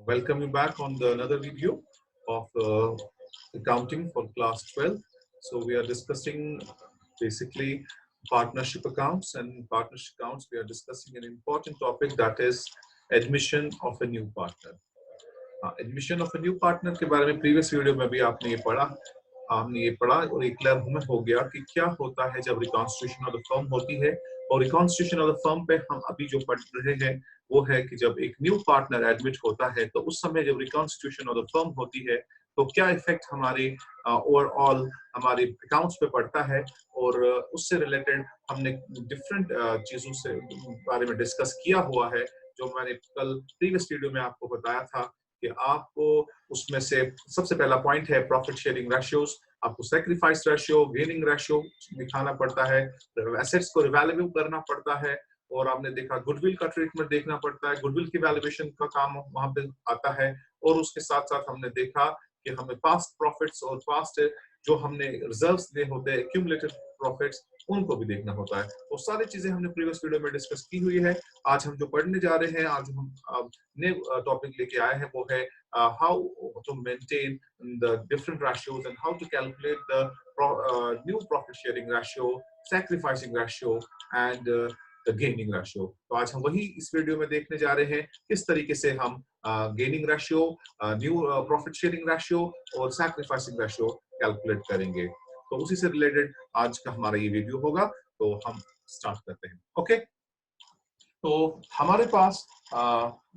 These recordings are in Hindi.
Welcome you back on another video of accounting for class 12. So we are discussing basically partnership accounts, and in partnership accounts we are discussing an important topic, that is admission of a new partner. Admission of a new partner के बारे में प्रीवियस वीडियो में भी आपने ये पढ़ा और एक क्लियर हमें हो गया कि क्या होता है जब रिकॉन्स्टिट्यूशन ऑफ द फर्म होती है। और रिकॉन्स्टिट्यूशन ऑफ द फर्म पे हम अभी जो पढ़ रहे हैं वो है कि जब एक न्यू पार्टनर एडमिट होता है तो उस समय जब रिकॉन्स्टिट्यूशन ऑफ द फर्म होती है तो क्या इफेक्ट हमारे ओवरऑल हमारे अकाउंट्स पे पड़ता है। और उससे रिलेटेड हमने डिफरेंट चीजों से बारे में डिस्कस किया हुआ है, जो मैंने कल प्रीवियस वीडियो में आपको बताया था कि आपको उसमें से सबसे पहला पॉइंट है प्रॉफिट शेयरिंग रेशियोज। आपको सैक्रिफाइस रेशियो, गेनिंग रेशियो दिखाना पड़ता है, एसेट्स को रिवैल्यू करना पड़ता है, और आपने देखा गुडविल का ट्रीटमेंट देखना पड़ता है, गुडविल की वैल्यूएशन का काम वहां पे आता है। और उसके साथ साथ हमने देखा कि हमें पास्ट प्रॉफिट्स और पास्ट जो हमने रिजर्व्स लिए होते हैं, एक्यूमुलेटेड प्रॉफिट्स, उनको भी देखना होता है। वो सारी चीजें हमने प्रीवियस वीडियो में डिस्कस की हुई है। आज हम जो पढ़ने जा रहे हैं, आज हम नए टॉपिक लेके आए हैं, वो है how to maintain the different ratios and how to calculate the new profit sharing ratio, sacrificing ratio and the gaining ratio. तो आज हम वही इस वीडियो में देखने जा रहे हैं, किस तरीके से हम gaining ratio, new profit sharing ratio और सैक्रिफाइसिंग रेशियो कैलकुलेट करेंगे। तो उसी से रिलेटेड आज का हमारा ये वीडियो होगा। तो हम स्टार्ट करते हैं। ओके, तो हमारे पास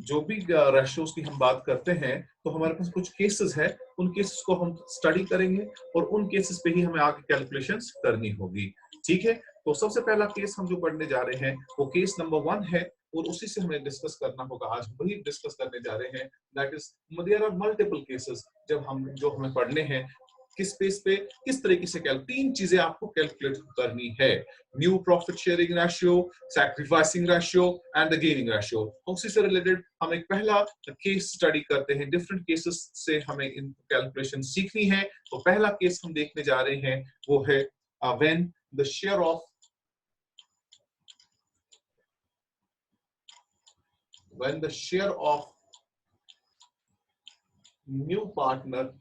जो भी रेशियोज की हम बात करते हैं तो हमारे पास कुछ केसेस है, उन केसेस को हम स्टडी करेंगे और उन केसेस पे ही हमें आगे कैलकुलेशंस करनी होगी। ठीक है, तो सबसे पहला केस हम जो पढ़ने जा रहे हैं वो केस नंबर 1 है और उसी से हमें डिस्कस करना होगा। आज वही डिस्कस करने जा रहे हैं, that is there are multiple cases जब हमें पढ़ने हैं, किस बेस पे किस तरीके से तीन चीजें आपको कैलकुलेट करनी है, new profit sharing ratio, sacrificing ratio and the gaining ratio. उसी से रिलेटेड हम एक पहला केस स्टडी करते हैं, डिफरेंट केसेस से हमें इन कैलकुलेशन सीखनी है। तो पहला केस हम देखने जा रहे हैं वो है when the share of new partner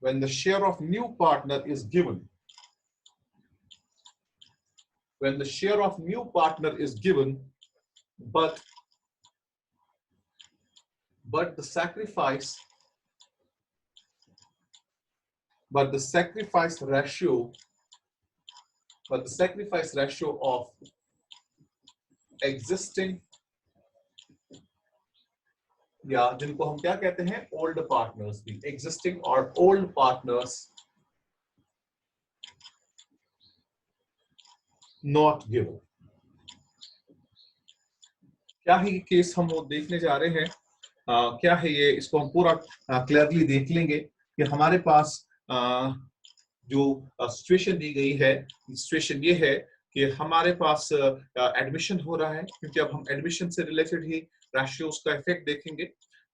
when the share of new partner is given, when the share of new partner is given, but the sacrifice ratio of existing, या जिनको हम क्या कहते हैं ओल्ड पार्टनर्स, भी एग्जिस्टिंग और ओल्ड पार्टनर्स नॉट गिवन। क्या है ये केस हम वो देखने जा रहे हैं, क्या है ये, इसको हम पूरा क्लियरली देख लेंगे कि हमारे पास जो सिचुएशन दी गई है, सिचुएशन ये है कि हमारे पास एडमिशन हो रहा है, क्योंकि अब हम एडमिशन से रिलेटेड ही रेशियोज का इफेक्ट देखेंगे।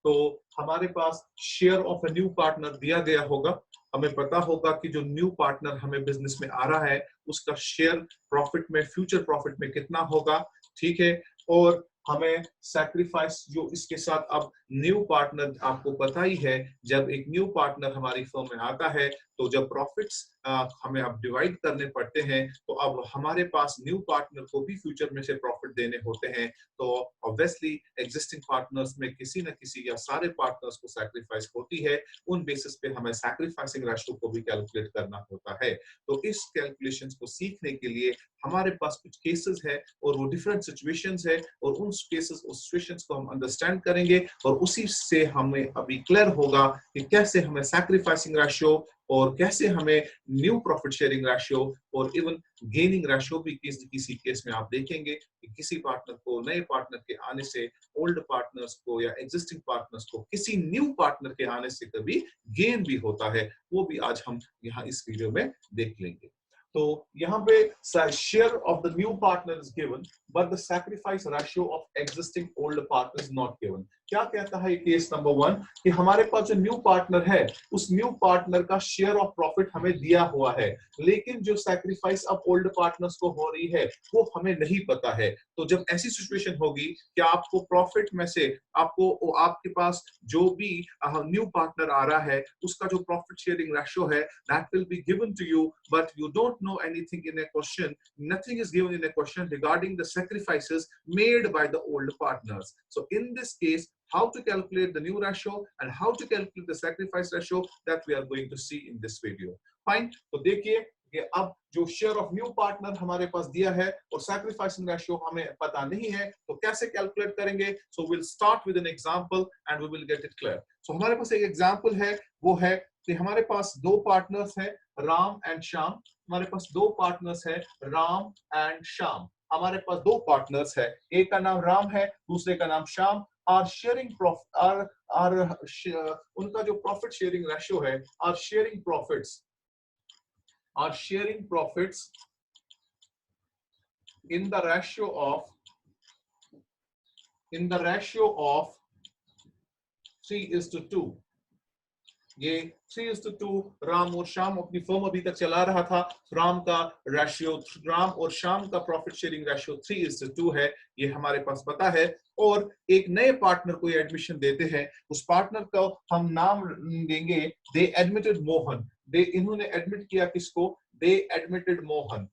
तो हमारे पास share of a new partner दिया गया होगा, हमें पता होगा कि जो न्यू पार्टनर हमें बिजनेस में आ रहा है उसका शेयर प्रॉफिट में, फ्यूचर प्रॉफिट में कितना होगा। ठीक है, और हमें सैक्रिफाइस जो इसके साथ, अब न्यू पार्टनर आपको पता ही है, जब एक न्यू पार्टनर हमारी फर्म में आता है तो जब प्रॉफिट्स हमें अब डिवाइड करने पड़ते हैं, तो अब हमारे पास न्यू पार्टनर को भी फ्यूचर में से प्रॉफिट देने होते हैं। तो ऑब्वियसली एग्जिस्टिंग पार्टनर्स में किसी न किसी या सारे पार्टनर्स को सैक्रिफाइस होती है, उन बेसिस पे हमें सैक्रिफाइसिंग रेशियो को भी कैलकुलेट करना होता है। तो इस कैलकुलेशंस को सीखने के लिए हमारे पास कुछ केसेस है और वो डिफरेंट सिचुएशंस है, और उन केसेस और सिचुएशंस को हम अंडरस्टैंड करेंगे और उसी से हमें अभी क्लियर होगा कि कैसे हमें सैक्रिफाइसिंग रेशियो और कैसे हमें न्यू प्रॉफिट शेयरिंग रेशियो और इवन गेनिंग रेशियो भी किसी केस में आप देखेंगे कि किसी पार्टनर को, नए पार्टनर के आने से, ओल्ड पार्टनर्स को या एग्जिस्टिंग पार्टनर्स को किसी न्यू पार्टनर के आने से कभी गेन भी होता है, वो भी आज हम यहाँ इस वीडियो में देख लेंगे। तो यहाँ पे share of the new partner is given, but the sacrifice ratio of existing old partner is not given. क्या कहता है केस नंबर 1 कि हमारे पास जो न्यू पार्टनर है उस न्यू पार्टनर का शेयर ऑफ प्रॉफिट हमें दिया हुआ है, लेकिन जो सैक्रिफाइस अब ओल्ड पार्टनर्स को हो रही है वो हमें नहीं पता है। तो जब ऐसी सिचुएशन होगी कि आपको प्रॉफिट में से आपको आपके पास जो भी न्यू पार्टनर आ रहा है उसका जो प्रॉफिट शेयरिंग रेशियो है that will be given to you, but you don't know anything in a question. Nothing is given in a question regarding the sacrifices made by the old partners. So in this case, how to calculate the new ratio and how to calculate the sacrifice ratio, that we are going to see in this video. Fine. तो देखिए कि अब जो शेयर ऑफ न्यू पार्टनर हमारे पास दिया है और सैक्रिफाइसिंग रेशियो हमें पता नहीं है, तो कैसे कैलकुलेट करेंगे? So will start with an example and we will get it clear. So हमारे पास एक एग्जांपल है, वो है कि हमारे पास दो पार्टनर्स हैं, राम एंड श्याम। हमारे पास दो पार्टनर्स हैं, राम एंड श्याम। हमारे पास दो पार्टनर्स है, एक का नाम राम है, दूसरे का नाम श्याम। आर शेयरिंग उनका जो प्रॉफिट शेयरिंग रेशियो है, are sharing profits in the ratio of 3:2। ये 3:2 राम और श्याम अपनी फर्म अभी तक चला रहा था। राम और श्याम का प्रॉफिट शेयरिंग रेशियो 3:2 है, ये हमारे पास पता है। और एक नए पार्टनर को ये एडमिशन देते हैं, उस पार्टनर को हम नाम देंगे दे एडमिटेड मोहन। इन्होंने एडमिट किया किसको? दे एडमिटेड मोहन।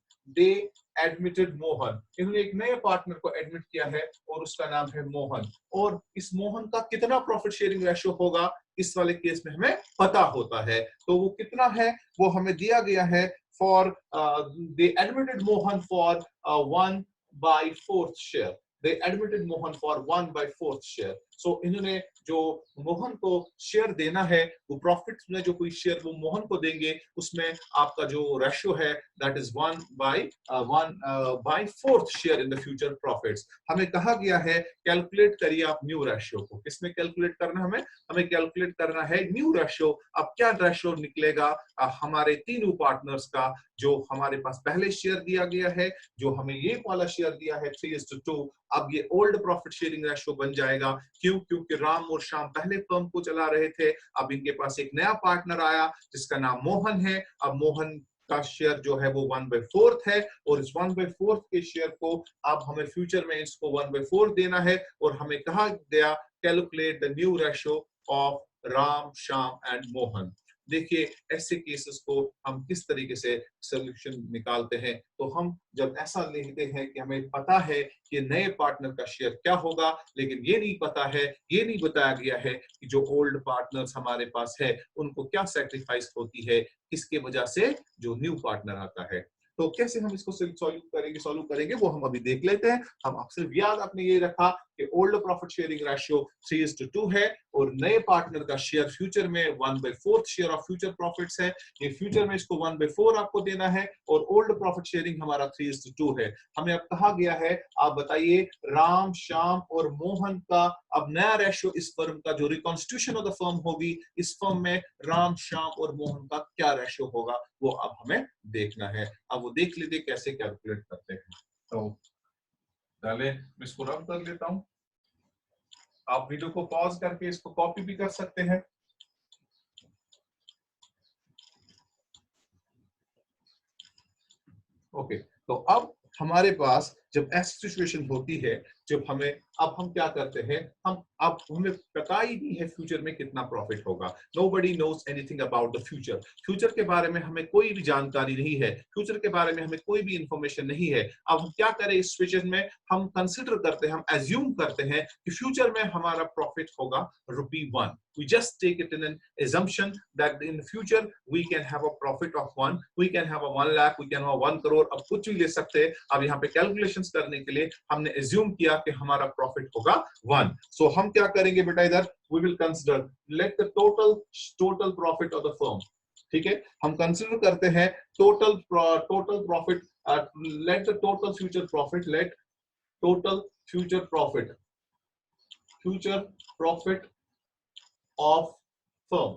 इन्होंने एक नए पार्टनर को एडमिट किया है और उसका नाम है मोहन। और इस मोहन का कितना प्रॉफिट शेयरिंग रेशियो होगा इस वाले केस में हमें पता होता है। तो वो कितना है वो हमें दिया गया है। For they admitted Mohan for 1/4 share. They admitted Mohan for 1/4 share. So इन्होंने जो मोहन को शेयर देना है, वो प्रॉफिट में जो कोई शेयर वो मोहन को देंगे, उसमें आपका जो रेशियो है that is 1/4 share in the future profits. हमें कहा गया है कैलकुलेट करिए आप न्यू रेशियो को। किसमें कैलकुलेट करना है? हमें कैलकुलेट करना है न्यू रेशियो। अब क्या रेशियो निकलेगा हमारे तीनों पार्टनर्स का? जो हमारे पास पहले शेयर दिया गया है, जो हमें ये वाला शेयर दिया है 3:2, अब ये ओल्ड प्रॉफिट शेयरिंग रेशियो बन जाएगा। क्यों? क्योंकि राम और श्याम पहले फर्म को चला रहे थे, अब इनके पास एक नया पार्टनर आया जिसका नाम मोहन है। अब मोहन का शेयर जो है वो 1/4 है, और इस 1/4 के शेयर को अब हमें फ्यूचर में इसको 1/4 देना है। और हमें कहा गया calculate the new ratio of Ram, Shyam and Mohan. देखिए ऐसे केसेस को हम किस तरीके से सोल्यूशन निकालते हैं। तो हम जब ऐसा लिखते हैं कि हमें पता है कि नए पार्टनर का शेयर क्या होगा, लेकिन ये नहीं पता है, ये नहीं बताया गया है कि जो ओल्ड पार्टनर्स हमारे पास है उनको क्या सैक्रिफाइस होती है, किसके वजह से जो न्यू पार्टनर आता है। तो कैसे हम इसको सॉल्व करेंगे वो हम अभी देख लेते हैं। हम सिर्फ याद आपने ये रखा कि ओल्ड प्रॉफिट शेयरिंग रेशियो 3:2 है और नए पार्टनर का शेयर फ्यूचर में 1/4 शेयर ऑफ फ्यूचर प्रॉफिट्स है। ये फ्यूचर में इसको 1/4 आपको देना है और ओल्ड प्रॉफिट शेयरिंग हमारा 3:2 है। हमें अब कहा गया है, आप बताइए राम, श्याम और मोहन का अब नया रेशियो इस फर्म का जो रिकॉन्स्टिट्यूशन ऑफ द फर्म होगी, इस फर्म में राम, श्याम और मोहन का क्या रेशियो होगा वो अब हमें देखना है। अब वो देख लीजिए कैसे कैलकुलेट करते हैं। तो पहले मैं इसको रन कर लेता हूं। आप वीडियो को पॉज करके इसको कॉपी भी कर सकते हैं। ओके, तो अब हमारे पास जब ऐसी सिचुएशन होती है, जब हम क्या करते हैं, अब हमें पता ही नहीं है फ्यूचर में कितना प्रॉफिट होगा। Nobody knows anything about the future. Future के बारे में हमें कोई भी जानकारी नहीं है, फ्यूचर के बारे में हमें कोई भी इंफॉर्मेशन नहीं है। अब हम क्या करें इस सिचुएशन में? हम कंसिडर करते हैं, हम एज्यूम करते हैं कि फ्यूचर में हमारा प्रॉफिट होगा ₹1। We just take it in an assumption that in future we can have a profit of 1, we can have a 1 lakh, we can have 1 crore। अब कुछ भी ले सकते हैं। अब यहाँ पे कैलकुलेशंस करने के लिए हमने एज्यूम किया कि हमारा प्रॉफिट होगा 1। सो हम क्या करेंगे बेटा, इधर we will consider let the total profit of the firm। ठीक है, हम कंसिडर करते हैं total profit, let the total future profit of firm.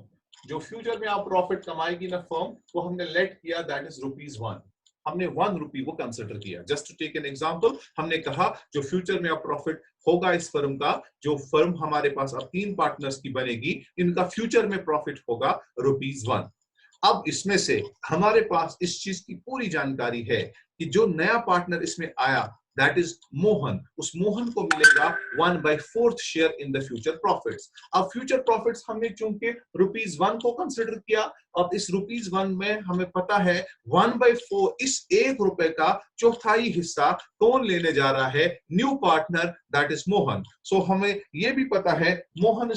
जो फ्यूचर में आप प्रॉफिट कमाएगी ना फर्म, वो हमने लेट किया दैट इज ₹1। हमने 1 रुपी वो कंसिडर किया। Just to take an example, हमने कहा जो फ्यूचर में अब प्रॉफिट होगा इस फर्म का, जो फर्म हमारे पास अब 3 पार्टनर्स की बनेगी, इनका फ्यूचर में प्रॉफिट होगा ₹1। अब इसमें से हमारे पास इस चीज की पूरी जानकारी है कि जो नया पार्टनर इसमें आया, दैट इज मोहन, उस मोहन को मिलेगा 1/4 share in the future profits. अब फ्यूचर प्रॉफिट्स हमने चूंकि ₹1 को कंसिडर किया, अब इस ₹1 में हमें पता है 1/4, इस ₹1 का चौथाई हिस्सा कौन लेने जा रहा है? New partner, that is Mohan. So हमें यह भी पता है मोहन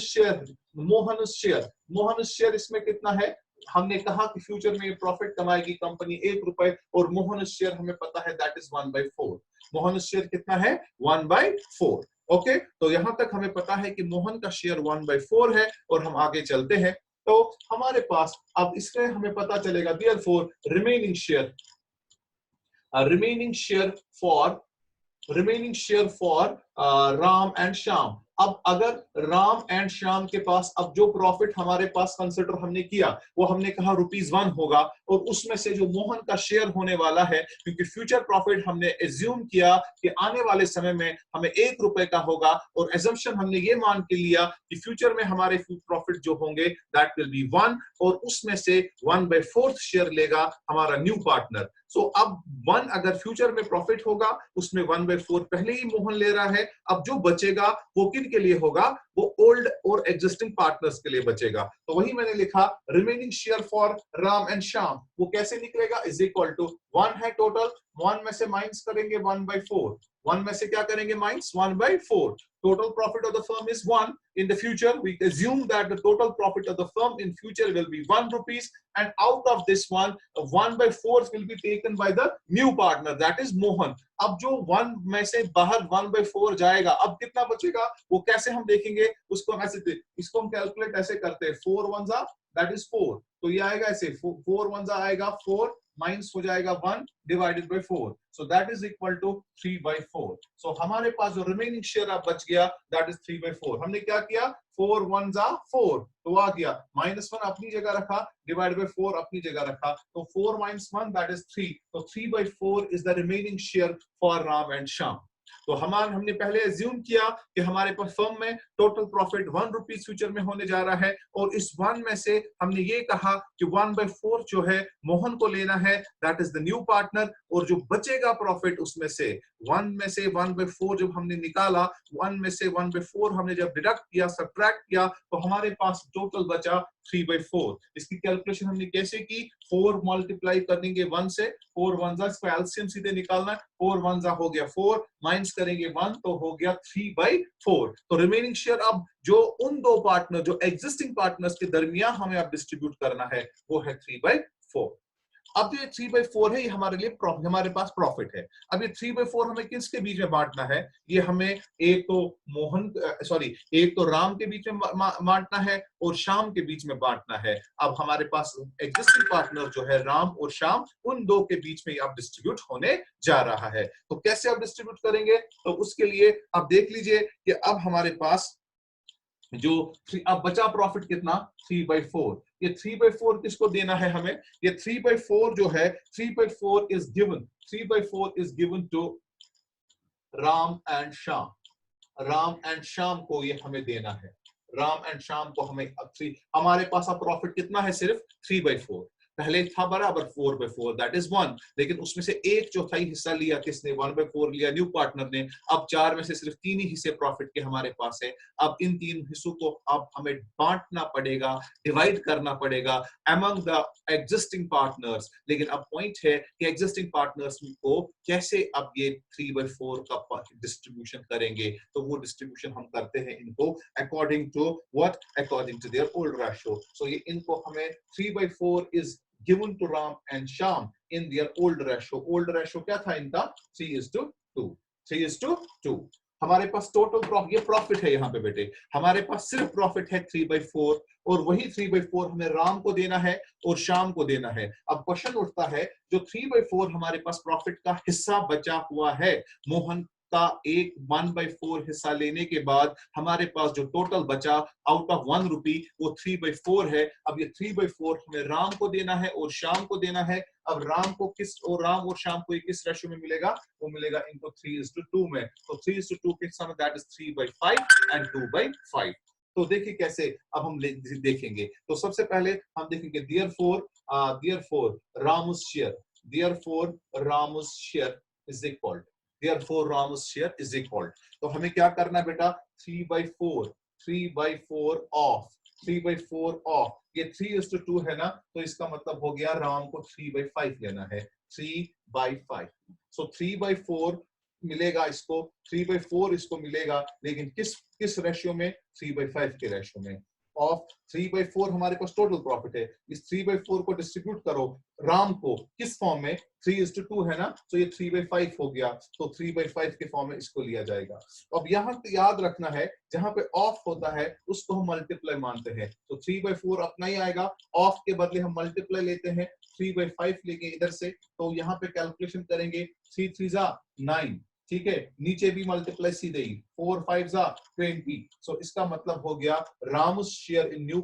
शेयर इसमें कितना है? हमने कहा कि फ्यूचर में प्रॉफिट कमाएगी कंपनी ₹1 और मोहन शेयर हमें पता है दैट इज 1/4। मोहन शेयर कितना है? 1/4। ओके, तो यहां तक हमें पता है कि मोहन का शेयर 1/4 है और हम आगे चलते हैं। तो हमारे पास अब इससे हमें पता चलेगा therefore remaining share for Ram and Shyam. अब अगर राम एंड श्याम के पास अब जो प्रॉफिट हमारे पास कंसिडर हमने किया, वो हमने कहा ₹1 होगा, और उसमें से जो मोहन का शेयर होने वाला है, क्योंकि फ्यूचर प्रॉफिट हमने एज्यूम किया कि आने वाले समय में हमें ₹1 का होगा, और एजम्पशन हमने ये मान के लिया कि फ्यूचर में हमारे प्रॉफिट जो होंगे दैट विल बी 1, और उसमें से 1/4 शेयर लेगा हमारा न्यू पार्टनर। सो अब 1 अगर फ्यूचर में प्रॉफिट होगा, उसमें 1/4 पहले ही मोहन ले रहा है। अब जो बचेगा वो किन के लिए होगा? वो ओल्ड और एग्जिस्टिंग पार्टनर्स के लिए बचेगा। तो वही मैंने लिखा remaining share for Ram and Shyam. वो कैसे निकलेगा? इज इक्वल टू 1 है टोटल, 1 में से माइनस करेंगे 1/4, 1 में से क्या करेंगे? Minus 1/4। Total profit of the firm is 1. In the future, we assume that the total profit of the firm in future will be ₹1, and out of this 1/4 will be taken by the new partner, that is Mohan. अब जो 1 में से बाहर 1/4 जाएगा, अब कितना बचेगा वो कैसे हम देखेंगे? उसको हम ऐसे, इसको हम कैलकुलेट ऐसे करते हैं, 4 1 दैट इज 4, तो ये आएगा ऐसे, 4 1 आएगा 4, माइनस हो जाएगा 1 divided by 4, so that is equal to 3/4। सो हमारे पास जो रिमेनिंग शेयर अब बच गया दैट इज 3/4। हमने क्या किया? 4 1 4, तो आ गया, -1 अपनी जगह रखा, डिवाइड बाय 4 अपनी जगह रखा, तो 4 - 1 दैट इज 3, तो 3/4 is the remaining share for Ram and Shyam. तो हमने पहले एज्यूम किया कि हमारे पास फर्म में टोटल प्रॉफिट ₹1 फ्यूचर में होने जा रहा है, और इस 1 में से हमने ये कहा कि 1/4 जो है मोहन को लेना है, that is the new partner, और जो बचेगा प्रॉफिट उसमें से 1 में से 1/4 जब हमने निकाला, 1 में से 1/4 हमने जब डिडक्ट किया, सब्ट्रैक्ट किया, तो हमारे पास टोटल बचा 3/4। इसकी कैलकुलेशन हमने कैसे की? 4 मल्टीप्लाई करेंगे 1 से, 4 1 इसको एलसीएम सीधे निकालना, 4 1 हो गया 4, माइनस करेंगे 1 तो हो गया 3/4। तो रिमेनिंग शेयर अब जो उन दो पार्टनर, जो एग्जिस्टिंग पार्टनर्स के दरमियान हमें अब डिस्ट्रीब्यूट करना है, वो है 3/4। अब ये 3/4 है, ये हमारे लिए हमारे पास प्रॉफिट है। अब ये 3/4 हमें किसके बीच में बांटना है? ये हमें एक तो राम के बीच में बांटना है और श्याम के बीच में बांटना है। अब हमारे पास एग्जिस्टिंग पार्टनर जो है राम और श्याम, उन दो के बीच में अब डिस्ट्रीब्यूट होने जा रहा है। तो कैसे अब डिस्ट्रीब्यूट करेंगे? तो उसके लिए आप देख लीजिए कि अब हमारे पास जो अब बचा प्रॉफिट कितना? 3/4। ये 3/4 किसको देना है हमें? ये 3/4 जो है, 3/4 is given to Ram and Shyam. Ram and Shyam को ये हमें देना है। राम एंड श्याम को हमें हमारे पास अब प्रॉफिट कितना है? सिर्फ 3/4। पहले था बराबर 4/4 दैट इज 1, लेकिन उसमें से 1/4 हिस्सा लिया किसने? 1/4 लिया न्यू पार्टनर ने। अब 4 में से सिर्फ 3 ही हिस्से प्रॉफिट के हमारे पास है। अब इन 3 हिस्सों को अब हमें बांटना पड़ेगा, डिवाइड करना पड़ेगा अमंग द एग्जिस्टिंग पार्टनर्स। लेकिन अब पॉइंट है कि एग्जिस्टिंग पार्टनर्स को कैसे अब ये 3/4 का डिस्ट्रीब्यूशन करेंगे? तो वो डिस्ट्रीब्यूशन हम करते हैं इनको according to what? According to their old ratio. So ये इनको हमें 3/4 is given to Ram and Shyam in their old ratio. Old ratio क्या था इनका? 3:2। 3:2। हमारे पास टोटल ये प्रॉफिट है यहाँ पे बेटे, हमारे पास सिर्फ प्रॉफिट है 3/4, और वही 3/4 हमें राम को देना है और श्याम को देना है। अब क्वेश्चन उठता है, जो 3/4 हमारे पास प्रॉफिट का हिस्सा बचा हुआ है मोहन उसका एक 1/4 हिस्सा लेने के बाद हमारे पास जो टोटल बचा आउट ऑफ 1 रुपी वो 3/4 है। अब ये 3/4 हमें राम को देना है और शाम को देना है। अब राम और शाम को किस रेशियो में मिलेगा? वो मिलेगा इनको 3:2 में। तो 3:2 के समय दैट इज 3/5 एंड 2/5। तो देखिए कैसे अब हम देखेंगे। तो सबसे पहले हम देखेंगे therefore Ramu's share is equal। तो हमें क्या करना है बेटा? 3/4 ऑफ ये 3:2 है ना, तो इसका मतलब हो गया राम को 3/5 लेना है। 3/5 सो 3/4 मिलेगा इसको, 3/4 इसको मिलेगा, लेकिन किस रेशियो में? 3/5 के रेशियो में। ऑफ 3/4 हमारे पास टोटल प्रॉफिट है। इस 3/4 को डिस्ट्रीब्यूट करो राम को किस फॉर्म में? 3:2 है ना, तो ये 3/5 हो गया। तो 3/5 के फॉर्म में इसको लिया जाएगा। अब यहाँ पे याद रखना है, जहां पे ऑफ होता है उसको हम मल्टीप्लाई मानते हैं। तो 3/4 अपना ही आएगा, ऑफ के बदले हम मल्टीप्लाई लेते हैं, 3/5 लेंगे इधर से। तो यहाँ पे कैलकुलेशन करेंगे, 3 3 9, ठीक है, नीचे भी मल्टीप्लाई सीधे ही, 4 5 20। सो इसका मतलब हो गया Ram's share in new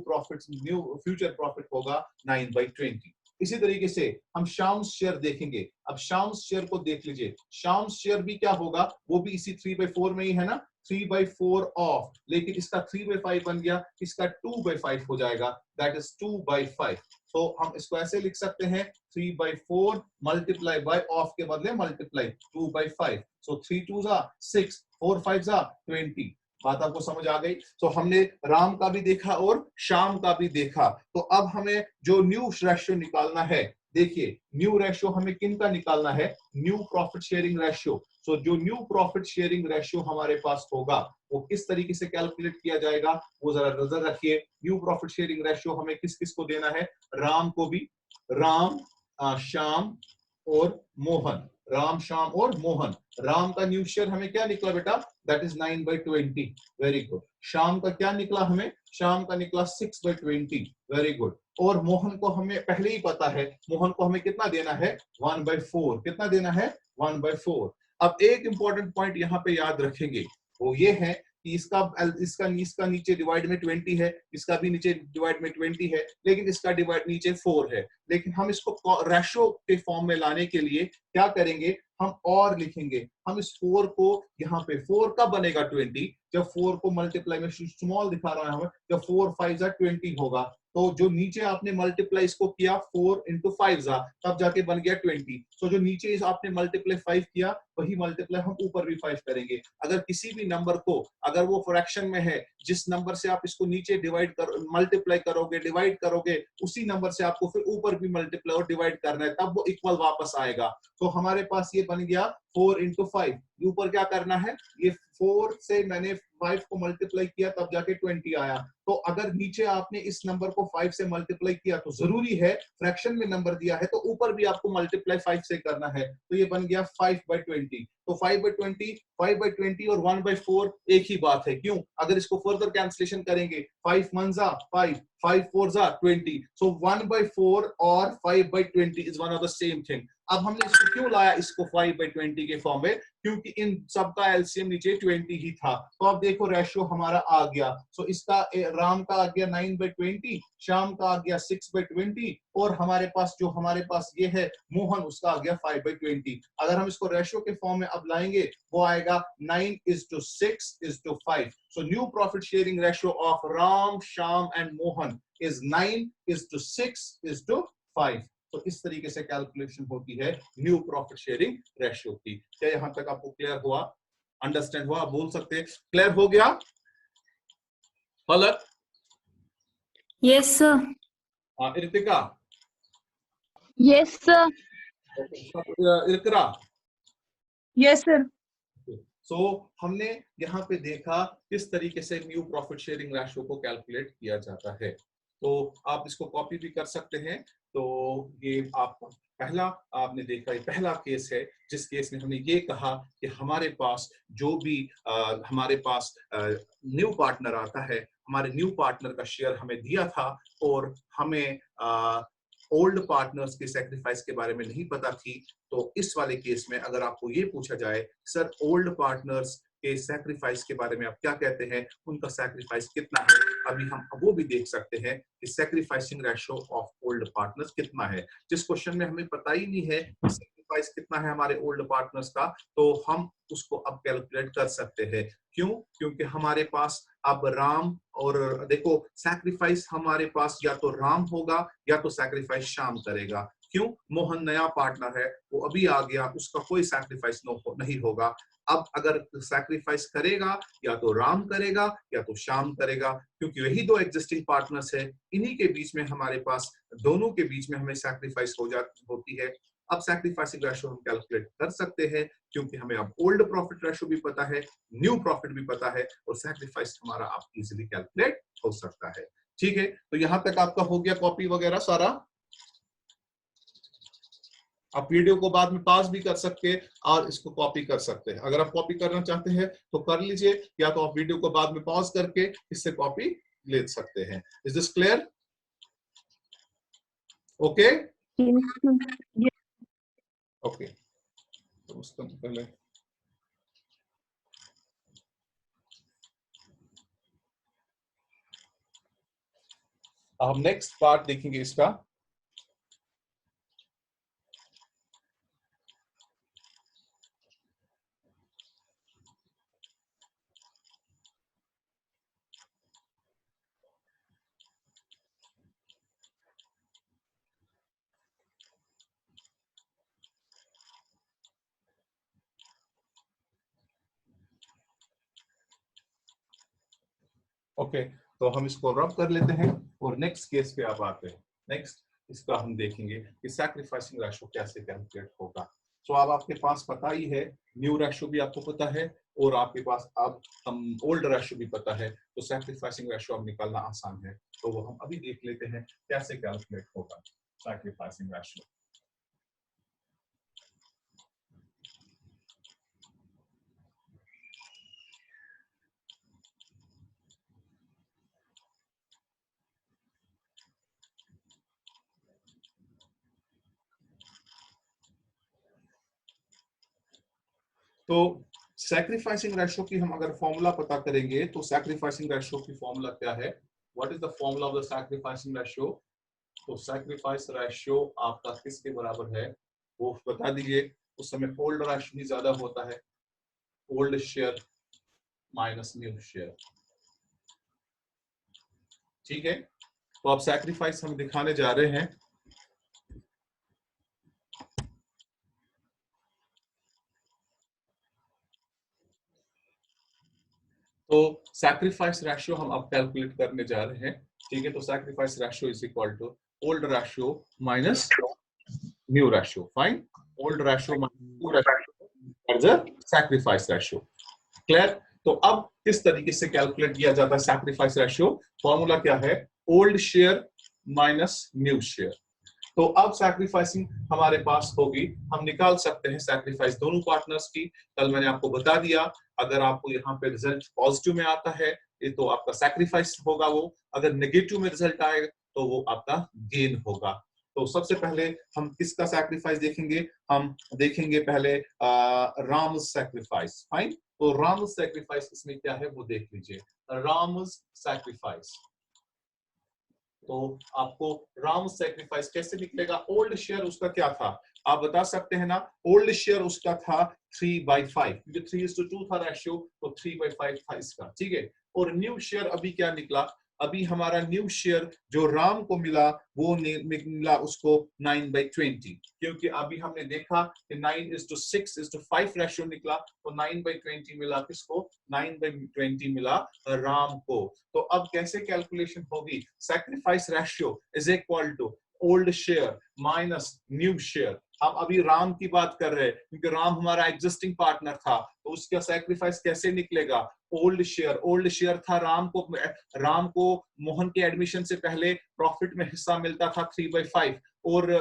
future profit होगा 9/20। इसी तरीके से हम शाम्स शेयर देखेंगे। अब शाम्स शेयर को देख लीजिए, शाम्स शेयर भी क्या होगा? वो भी इसी 3/4 में ही है ना, 3/4 ऑफ, लेकिन इसका 3/5 बन गया, इसका 2/5 हो जाएगा, दैट इज 2/5। तो हम इसको ऐसे लिख सकते हैं, 3/4 मल्टीप्लाई बाय ऑफ के बदले मल्टीप्लाई 2/5। सो 3 2 6, 4 5 20। बात आपको समझ आ गई? तो हमने राम का भी देखा और शाम का भी देखा। तो अब हमें जो न्यू रेशियो निकालना है, देखिए न्यू रेशियो हमें किन का निकालना है? New profit sharing ratio. So जो न्यू प्रॉफिट शेयरिंग रेशियो हमारे पास होगा वो किस तरीके से कैलकुलेट किया जाएगा, वो जरा नजर रखिए। न्यू प्रॉफिट शेयरिंग रेशियो हमें किस किस को देना है? राम को भी, शाम और मोहन, राम शाम और मोहन। राम का न्यू शेयर हमें क्या निकला बेटा? That is 9/20। Very good. शाम का क्या निकला हमें? शाम का निकला 6/20। Very good. और मोहन को हमें पहले ही पता है, मोहन को हमें कितना देना है? 1/4। कितना देना है? 1/4। अब एक इंपॉर्टेंट पॉइंट यहाँ पे याद रखेंगे, वो ये है कि इसका नीचे डिवाइड में 20 है, इसका भी नीचे डिवाइड में 20 है, लेकिन इसका डिवाइड नीचे 4 है। लेकिन हम इसको रेशो के फॉर्म में लाने के लिए क्या करेंगे? हम और लिखेंगे। हम इस 4 को यहाँ पे, 4 कब बनेगा 20? जब 4 को मल्टीप्लाई में स्मॉल दिखा रहा है हमें, जब 4 5 20 होगा। तो जो नीचे आपने मल्टीप्लाई इसको किया 4 into 5 तब जाके बन गया 20। तो जो नीचे आपने मल्टीप्लाई 5 किया वही मल्टीप्लाई हम ऊपर भी 5 करेंगे। अगर किसी भी नंबर को, अगर वो फ्रैक्शन में है, जिस नंबर से आप इसको नीचे मल्टीप्लाई करोगे, डिवाइड करोगे, उसी नंबर से आपको फिर ऊपर भी मल्टीप्लाई और डिवाइड करना है, तब वो इक्वल वापस आएगा। तो हमारे पास ये बन गया 4 into 5। ऊपर क्या करना है? ये 4 से मैंने 5 को मल्टीप्लाई किया तब जाके 20 आया। तो अगर नीचे आपने इस नंबर को 5 से मल्टीप्लाई किया तो जरूरी है, फ्रैक्शन में नंबर दिया है तो ऊपर भी आपको मल्टीप्लाई 5 से करना है। तो ये बन गया 5/20। तो 5/20 और 1/4 एक ही बात है। क्यों? अगर इसको फर्दर कैंसिलेशन करेंगे, 5 1 5, 5 4 20। सो 1/4 और 5/20 is one of the same thing. अब हमने इसको क्यों लाया इसको 5/20 के फॉर्म में? क्योंकि इन सबका एलसीएम नीचे 20 ही था। तो अब देखो रेशियो हमारा आ गया। सो इसका राम का आ गया 9/20, शाम का आ गया 6/20, और हमारे पास ये है मोहन, उसका आ गया 5/20। अगर हम इसको रेशियो के फॉर्म में अब लाएंगे, वो आएगा 9:6:5। So new profit sharing ratio of Ram, शाम एंड मोहन इज 9:6:5। तो इस तरीके से कैलकुलेशन होती है न्यू प्रॉफिट शेयरिंग रेशियो की। क्या यहां तक आपको क्लियर हुआ, अंडरस्टैंड हुआ? आप बोल सकते हैं क्लियर हो गया? Falak? Yes sir. Irtika? Yes sir. Iqra? Yes sir. So हमने यहाँ पे देखा किस तरीके से न्यू प्रॉफिट शेयरिंग रेशियो को कैलकुलेट किया जाता है। तो आप इसको कॉपी भी कर सकते हैं। तो ये आप पहला आपने देखा, ये पहला केस है जिस केस में हमने ये कहा कि हमारे पास जो भी हमारे पास न्यू पार्टनर आता है, हमारे न्यू पार्टनर का शेयर हमें दिया था और हमें ओल्ड पार्टनर्स के सैक्रिफाइस के बारे में नहीं पता थी, तो इस वाले केस में अगर आपको ये पूछा जाए सर ओल्ड पार्टनर्स के सैक्रिफाइस के बारे में आप क्या कहते हैं, उनका सैक्रिफाइस कितना है, अभी हम वो भी देख सकते हैं कि sacrificing ratio of old partners कितना है। जिस क्वेश्चन में हमें पता ही नहीं है सैक्रिफाइस कितना है हमारे ओल्ड पार्टनर्स का, तो हम उसको अब कैलकुलेट कर सकते हैं। क्यों? क्योंकि हमारे पास अब राम और देखो सैक्रिफाइस हमारे पास या तो राम होगा या तो सैक्रिफाइस श्याम करेगा। क्यों? मोहन नया पार्टनर है, वो अभी आ गया, उसका कोई सैक्रिफाइस नहीं होगा। अब अगर सैक्रिफाइस करेगा या तो राम करेगा या तो श्याम करेगा, क्योंकि वही दो एग्जिस्टिंग पार्टनर्स है, इन्हीं के बीच में हमारे पास दोनों के बीच में हमें सैक्रिफाइस होती है। अब सैक्रिफाइसिंग रेशियो हम कैलकुलेट कर सकते हैं क्योंकि हमें अब ओल्ड प्रॉफिट रेशियो भी पता है, न्यू प्रॉफिट भी पता है और सैक्रिफाइस हमारा आप इजीली कैलकुलेट हो सकता है। ठीक है, तो यहां तक आपका हो गया कॉपी वगैरह सारा। आप वीडियो को बाद में पॉज भी कर सकते हैं और इसको कॉपी कर सकते हैं। अगर आप कॉपी करना चाहते हैं तो कर लीजिए, या तो आप वीडियो को बाद में पॉज करके इससे कॉपी ले सकते हैं। Is this clear? Okay okay, तो उसका पहले हम नेक्स्ट पार्ट देखेंगे इसका। ओके, तो हम इसको रब कर लेते हैं और नेक्स्ट केस पे आप आते हैं। नेक्स्ट इसका हम देखेंगे कि सैक्रिफाइसिंग रेशियो कैसे कैलकुलेट होगा। तो अब आपके पास पता ही है, न्यू रेशियो भी आपको पता है और आपके पास अब हम ओल्ड रेशियो भी पता है, तो सैक्रिफाइसिंग रेशियो अब निकालना आसान है। तो वो हम अभी देख लेते हैं कैसे कैलकुलेट होगा सैक्रिफाइसिंग रेशियो। तो सैक्रिफाइसिंग रेशियो की हम अगर फॉर्मूला पता करेंगे तो सैक्रिफाइसिंग रेशियो की फॉर्मूला क्या है? What is the formula of the sacrificing ratio? तो सैक्रिफाइस रेशियो आपका किसके बराबर है वो बता दीजिए। उस समय ओल्ड रेशियो ही ज्यादा होता है, old share minus new share. ठीक है, तो अब सैक्रिफाइस हम दिखाने जा रहे हैं। तो सैक्रिफाइस रेशियो हम अब कैलकुलेट करने जा रहे हैं। ठीक है, तो sacrifice ratio is equal to old ratio minus new ratio. Fine, old ratio minus new ratio sacrifice ratio. Clear? तो अब किस तरीके से कैलकुलेट किया जाता है सैक्रिफाइस रेशियो? फॉर्मूला क्या है? Old share minus new share. तो अब सैक्रिफाइसिंग हमारे पास होगी, हम निकाल सकते हैं सैक्रिफाइस दोनों पार्टनर्स की। कल मैंने आपको बता दिया, अगर आपको यहाँ पे रिजल्ट पॉजिटिव में आता है तो आपका सैक्रिफाइस होगा वो, अगर नेगेटिव में रिजल्ट आएगा तो वो आपका गेन होगा। तो सबसे पहले हम किसका सैक्रिफाइस देखेंगे? हम देखेंगे पहले राम्स सैक्रिफाइस। फाइन, तो राम्स सैक्रिफाइस इसमें क्या है वो देख लीजिए। राम्स सैक्रिफाइस, तो आपको राम सैक्रिफाइस कैसे निकलेगा? ओल्ड शेयर उसका क्या था आप बता सकते हैं ना? ओल्ड शेयर उसका था 3/5, क्योंकि 3:2 था रेशियो, तो 3/5 था इसका। ठीक है, और न्यू शेयर अभी क्या निकला? अभी हमारा न्यू शेयर जो राम को मिला वो मिला उसको 9/20, क्योंकि अभी हमने देखा कि 9:6:5 रेशियो निकला, तो 9/20 मिला किसको? 9/20 मिला राम को। तो अब कैसे कैलकुलेशन होगी? Sacrifice ratio is equal to old share minus new share. हम अभी राम की बात कर रहे हैं क्योंकि राम हमारा एग्जिस्टिंग पार्टनर था, तो उसका सैक्रिफाइस कैसे निकलेगा? ओल्ड शेयर था राम को मोहन के एडमिशन से पहले प्रॉफिट में हिस्सा मिलता था 3/5, और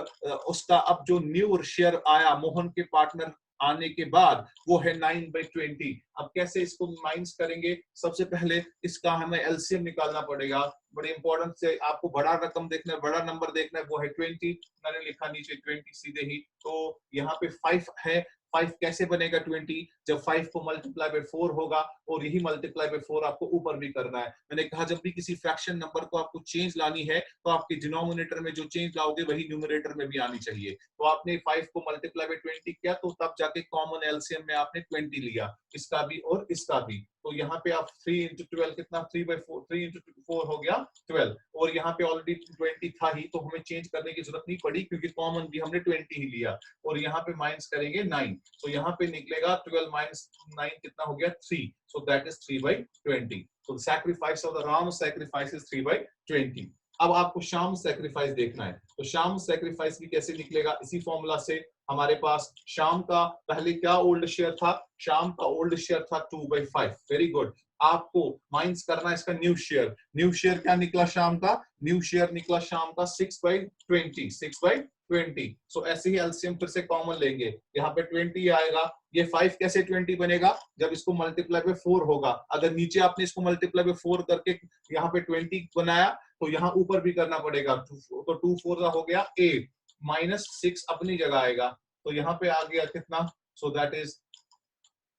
उसका अब जो न्यू शेयर आया मोहन के पार्टनर आने के बाद वो है 9/20। अब कैसे इसको माइनस करेंगे? सबसे पहले इसका हमें एलसीएम निकालना पड़ेगा। बड़ी इंपॉर्टेंट से आपको बड़ा रकम देखना है, बड़ा नंबर देखना है, वो है 20। मैंने लिखा नीचे 20 सीधे ही। तो यहाँ पे 5 है। 5 कैसे बनेगा 20? जब 5 को मल्टीप्लाई बाय 4 होगा और यही मल्टीप्लाई बाय 4 आपको ऊपर भी करना है। मैंने कहा जब भी किसी फ्रैक्शन नंबर को आपको चेंज लानी है तो आपके डिनोमिनेटर में जो चेंज लाओगे वही न्यूमरेटर में भी आनी चाहिए। तो आपने 5 को मल्टीप्लाई बाय 20 किया तो तब जाके कॉमन एलसीएम में आपने 20 लिया, इसका भी और इसका भी। तो यहाँ पे आप 3 into 12 कितना 3/4, 3 into 4 हो गया 12। और यहाँ पे ऑलरेडी 20 था ही तो हमें चेंज करने की जरूरत नहीं पड़ी क्योंकि कॉमन भी हमने 20 ही लिया। और यहाँ पे माइनस करेंगे 9, तो यहाँ पे निकलेगा 12 माइनस 9 कितना हो गया 3, so that is 3/20। so the sacrifice of the ram sacrifice is 3/20। अब आपको शाम सैक्रिफाइस देखना है, तो शाम सैक्रिफाइस भी कैसे निकलेगा? इसी फॉर्मूला से। हमारे पास शाम का पहले क्या ओल्ड शेयर था? शाम का ओल्ड शेयर था 2/5। Very good. आपको माइनस करना है इसका न्यू शेयर। न्यू शेयर क्या निकला शाम का? न्यू शेयर निकला शाम का 6/20, 6/20। सो ऐसे ही एलसीएम फिर से कॉमन लेंगे, यहाँ पे 20 आएगा। ये 5 कैसे 20 बनेगा? जब इसको मल्टीप्लाई बाय 4 होगा। अगर नीचे आपने इसको मल्टीप्लाई बाय 4 करके यहाँ पे 20 बनाया तो यहाँ ऊपर भी करना पड़ेगा। तो 2 4 हो गया 8, माइनस 6 अपनी जगह आएगा। तो यहाँ पे आ गया कितना? सो दैट इज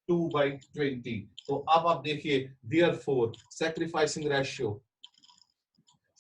2/20। तो अब आप देखिए देयरफॉर सैक्रिफाइसिंग रेशियो,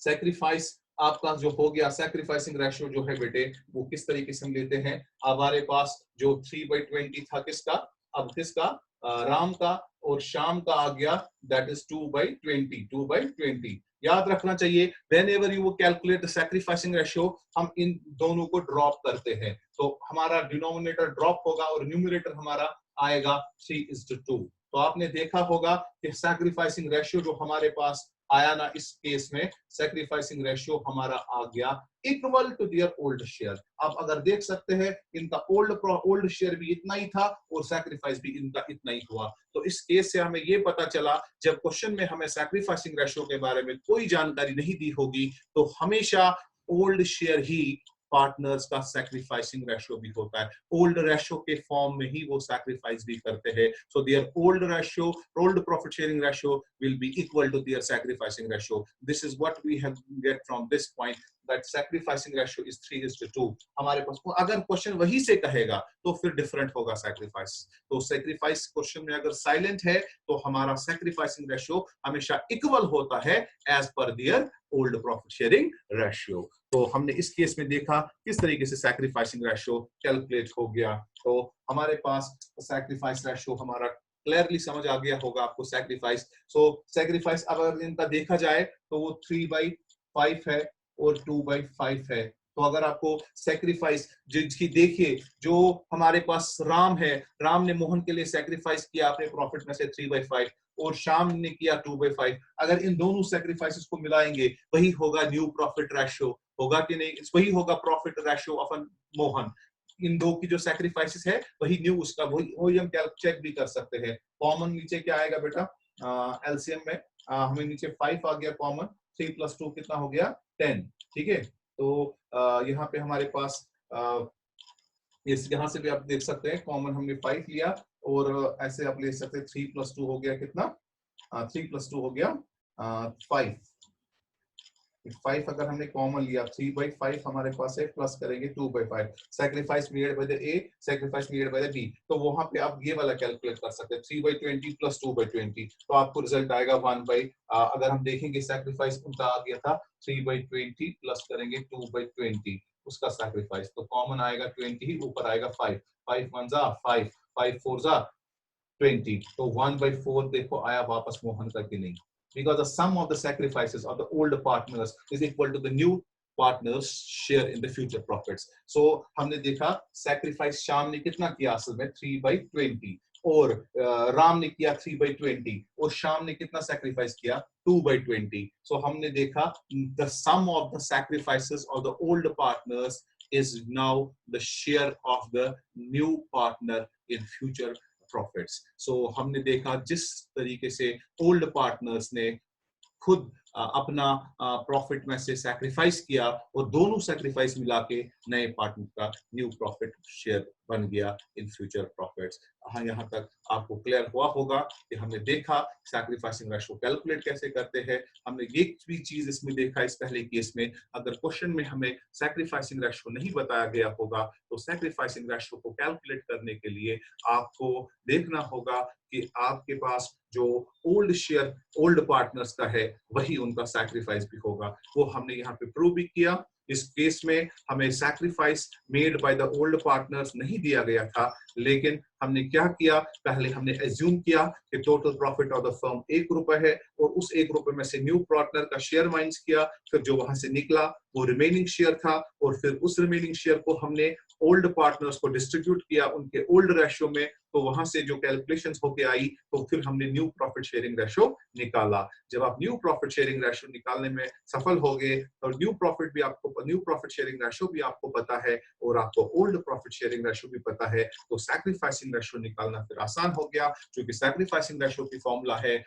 सैक्रिफाइस आपका जो हो गया, सैक्रिफाइसिंग रेशियो जो है बेटे वो किस तरीके से हम लेते हैं? हमारे पास जो 3/20 था किसका? अब किसका? राम का, और शाम का आ गया दैट इज 2/20, 2/20। याद रखना चाहिए whenever you calculate the sacrificing ratio हम इन दोनों को ड्रॉप करते हैं, तो हमारा डिनोमिनेटर ड्रॉप होगा और न्यूमरेटर हमारा आएगा 3:2। तो आपने देखा होगा कि सैक्रिफाइसिंग रेशियो जो हमारे पास आया ना, इस केस में सैक्रिफाइसिंग रेशियो हमारा आ गया equal to their old share. आप अगर देख सकते हैं इनका ओल्ड शेयर भी इतना ही था और सैक्रिफाइस भी इनका इतना ही हुआ। तो इस केस से हमें ये पता चला, जब क्वेश्चन में हमें सैक्रिफाइसिंग रेशियो के बारे में कोई जानकारी नहीं दी होगी तो हमेशा ओल्ड शेयर ही पार्टनर्स का सैक्रिफाइसिंग रेशियो भी होता है। ओल्ड रेशियो के फॉर्म में ही वो सैक्रिफाइस भी करते हैं। So their old ratio, old profit sharing ratio will be equal to their sacrificing ratio. This is what we have get from this point that sacrificing ratio is 3:2। हमारे पास अगर क्वेश्चन वही से कहेगा तो फिर डिफरेंट होगा सैक्रिफाइस। तो सैक्रिफाइस क्वेश्चन में अगर साइलेंट है तो हमारा सैक्रिफाइसिंग रेशियो हमेशा इक्वल होता है as per their old profit sharing ratio. तो हमने इस केस में देखा किस तरीके से सैक्रिफाइसिंग रेशियो कैलकुलेट हो गया। तो हमारे पास सैक्रिफाइस रेशियो हमारा क्लियरली समझ आ गया होगा आपको सैक्रिफाइस। सो सैक्रिफाइस अगर इनका देखा जाए तो वो 3/5 है और 2/5 है। तो अगर आपको सैक्रिफाइस जिसकी देखिए, जो हमारे पास राम है, राम ने मोहन के लिए सैक्रिफाइस किया अपने प्रॉफिट में से 3/5 और शाम ने किया 2/5। अगर इन दोनों सैक्रिफाइसेस को मिलाएंगे वही होगा न्यू प्रॉफिट रेशियो, होगा कि नहीं? वही होगा प्रॉफिट रेशियो ऑफ मोहन। इन दो की जो सैक्रिफाइसेस है वही न्यू उसका, वही हम चेक भी कर सकते हैं। कॉमन नीचे क्या आएगा बेटा? एलसीएम में हमें नीचे 5 आ गया कॉमन, 3 + 2 कितना हो गया 10। ठीक है, तो यहाँ पे हमारे पास इस यहाँ से भी आप देख सकते हैं कॉमन हमने 5 लिया और ऐसे आप ले सकते हैं 3 + 2 हो गया कितना? 3 + 2 हो गया 5। 5 अगर हमने कॉमन लिया 3/5 हमारे पास है, प्लस करेंगे 2/5। Sacrifice made by the A, sacrifice made by the B, तो वहां पे आप ये वाला कैलकुलेट कर सकते हैं 3/20 + 2/20, तो आपको रिजल्ट आएगा 1 अगर हम देखेंगे सैक्रिफाइस उनका आ गया था 3/20 प्लस करेंगे 2/20 उसका सैक्रिफाइस, तो कॉमन आएगा 20 ही, ऊपर आएगा 5, 5 1 जा 5, 5 4 जा 20, तो 1/4 देखो आया वापस मोहन का कि नहीं, because the sum of the sacrifices of the old partners is equal to the new partners share in the future profits. So हमने देखा sacrifice शाम ने कितना किया असल में 3/20 और राम ने किया 3/20 और शाम ने कितना sacrifice किया 2/20. So हमने देखा the sum of the sacrifices of the old partners is now the share of the new partner in future profits. So हमने देखा जिस तरीके से ओल्ड पार्टनर्स ने खुद अपना प्रॉफिट में से सैक्रिफाइस किया और दोनों सैक्रिफाइस मिला के नए पार्टनर का न्यू प्रॉफिट शेयर बन गया इन फ्यूचर प्रॉफिट्स। हाँ, यहाँ तक आपको क्लियर हुआ होगा कि हमने देखा सैक्रिफाइसिंग रेशो कैलकुलेट कैसे करते हैं। हमने ये भी चीज इसमें देखा इस पहले केस में, अगर क्वेश्चन में हमें सैक्रिफाइसिंग रेशो नहीं बताया गया होगा तो सैक्रिफाइसिंग रेशो को कैलकुलेट करने के लिए आपको देखना होगा कि आपके पास जो ओल्ड पार्टनर्स का है वही उनका सैक्रिफाइस भी होगा। वो हमने यहाँ पे प्रूव भी किया। इस केस में हमें sacrifice made by the old partners नहीं दिया गया था, लेकिन हमने क्या किया, पहले हमने एज्यूम किया कि total profit of the firm 1 रुपए है और उस 1 रुपए में से न्यू पार्टनर का शेयर माइनस किया, फिर जो वहां से निकला वो रिमेनिंग शेयर था और फिर उस रिमेनिंग शेयर को हमने ओल्ड पार्टनर्स को डिस्ट्रीब्यूट किया उनके ओल्ड रेशियो में, तो वहां से जो कैलकुलेशंस होके आई तो फिर हमने न्यू प्रॉफिट शेयरिंग रेशियो निकाला। जब आप न्यू प्रॉफिट शेयरिंग रेशियो निकालने में सफल हो गए तो न्यू प्रॉफिट शेयरिंग रेशियो भी आपको पता है और आपको ओल्ड प्रॉफिट शेयरिंग रेशियो भी पता है, तो सैक्रिफाइसिंग रेशियो निकालना फिर आसान हो गया, क्योंकि सैक्रिफाइसिंग रेशियो की फॉर्मूला है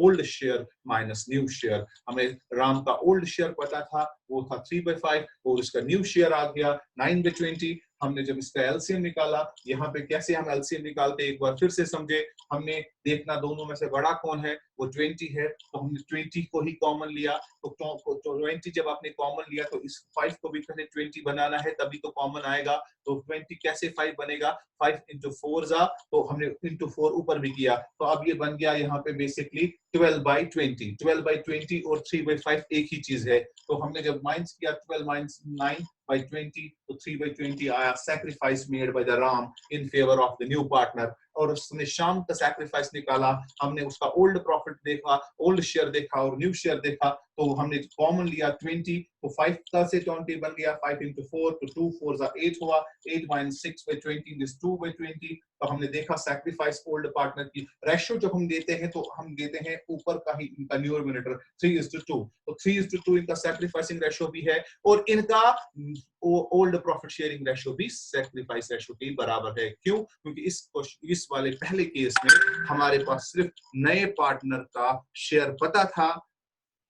old share minus new share. हमें राम का ओल्ड शेयर पता था, वो था 3/5 और इसका न्यू शेयर आ गया 9/20। हमने जब इसका एलसीएम निकाला, यहाँ पे कैसे हम एलसीएम निकालते एक बार फिर से समझे। हमने देखना दोनों में से बड़ा कौन है, वो 20 है, तो हमने 20 को ही कॉमन लिया। तो 20 जब आपने कॉमन लिया तो इस 5 को भी पहले 20 बनाना है तभी तो कॉमन आएगा। तो 20 कैसे 5 बनेगा, 5 into 4 जा, तो हमने into 4 ऊपर भी किया, तो अब ये बन गया यहाँ पे बेसिकली 12/20। 12/20 और 3/5 एक ही चीज है, तो हमने जब माइनस किया 12 minus 9/20 तो 3/20 आया, sacrifice made by the Ram in favour of the new partner. और उसने शाम का सैक्रिफाइस निकाला, हमने उसका ओल्ड प्रॉफिट देखा, ओल्ड शेयर देखा और न्यू शेयर देखा, तो हमने कॉमन लिया 20, तो 5 का से 20 बन गया, 5 into 4 तो 2 4 8 हुआ, 8 minus 6/20 is 2/20। तो हमने देखा सैक्रिफाइस ओल्ड पार्टनर की रेशियो जब हम देते हैं तो हम देते हैं ऊपर का ही इनका न्यूमरेटर 3:2, तो 3:2 इनका सैक्रिफाइसिंग रेशियो भी है और इनका ओल्ड प्रॉफिट शेयरिंग रेशियो भी सैक्रिफाइस रेशियो के बराबर है। क्यों? क्योंकि इस वाले पहले केस में हमारे पास सिर्फ नए पार्टनर का शेयर पता था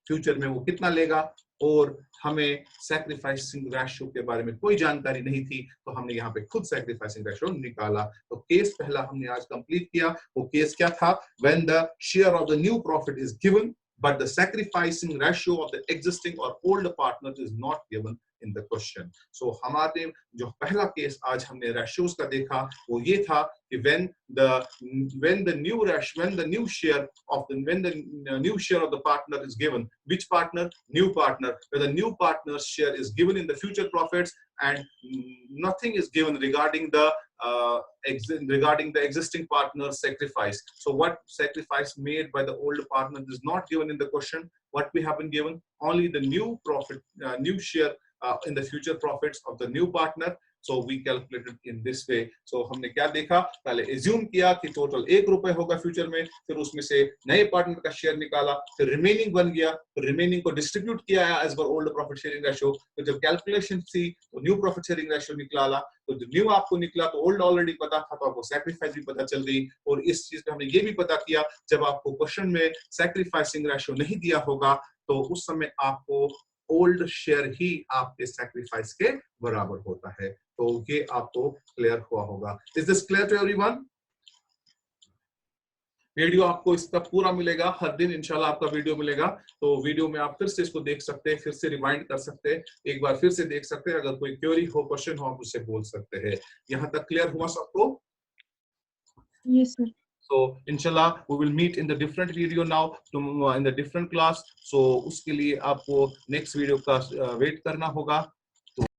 फ्यूचर में वो कितना लेगा और हमें सैक्रिफाइसिंग रेशियो के बारे में कोई जानकारी नहीं थी, तो हमने यहाँ पे खुद सैक्रिफाइसिंग रेशियो निकाला। तो केस पहला हमने आज कंप्लीट किया। वो केस क्या था, when the share of the new profit is given but the sacrificing ratio of the existing or old partners is not given in the question. So हमारे जो पहला केस आज हमने ratios का देखा वो ये था कि when the new share of the partner is given, which partner? New partner. Where the new partner's share is given in the future profits and nothing is given regarding the existing partner's sacrifice. So what sacrifice made by the old partner is not given in the question. What we have been given? Only the new profit, new share in the future profits of the new partner. So we calculated in this way. So हमने क्या देखा, पहले assume किया कि टोटल 1 रुपए होगा फ्यूचर में, फिर उसमें से नए पार्टनर का शेयर निकाला, फिर रिमेनिंग बन गया, फिर रिमेनिंग को डिस्ट्रीब्यूट किया as per old profit sharing ratio. तो जब कैलकुलेशन थी तो न्यू प्रॉफिट शेयरिंग रेशियो निकाला, तो जो न्यू आपको निकला तो ओल्ड ऑलरेडी पता था, तो आपको सैक्रिफाइस भी पता चल गई। और इस चीज में हमने ये भी पता किया, जब आपको क्वेश्चन में सैक्रिफाइसिंग रेशियो नहीं दिया होगा तो उस समय आपको ओल्ड शेयर ही आपके सैक्रिफाइस के बराबर होता है। तो ये आपको क्लियर हुआ होगा। Is this clear to everyone? Video आपको इसका पूरा मिलेगा, हर दिन इंशाल्लाह आपका वीडियो मिलेगा, तो वीडियो में आप फिर से इसको देख सकते हैं, फिर से रिवाइंड कर सकते हैं, एक बार फिर से देख सकते हैं। अगर कोई क्वेरी हो, क्वेश्चन हो, आप उससे बोल सकते हैं। यहाँ तक क्लियर हुआ सबको? Yes, sir. So inshallah we will meet in the different video now, in the different class. So उसके लिए आपको next video का वेट करना होगा।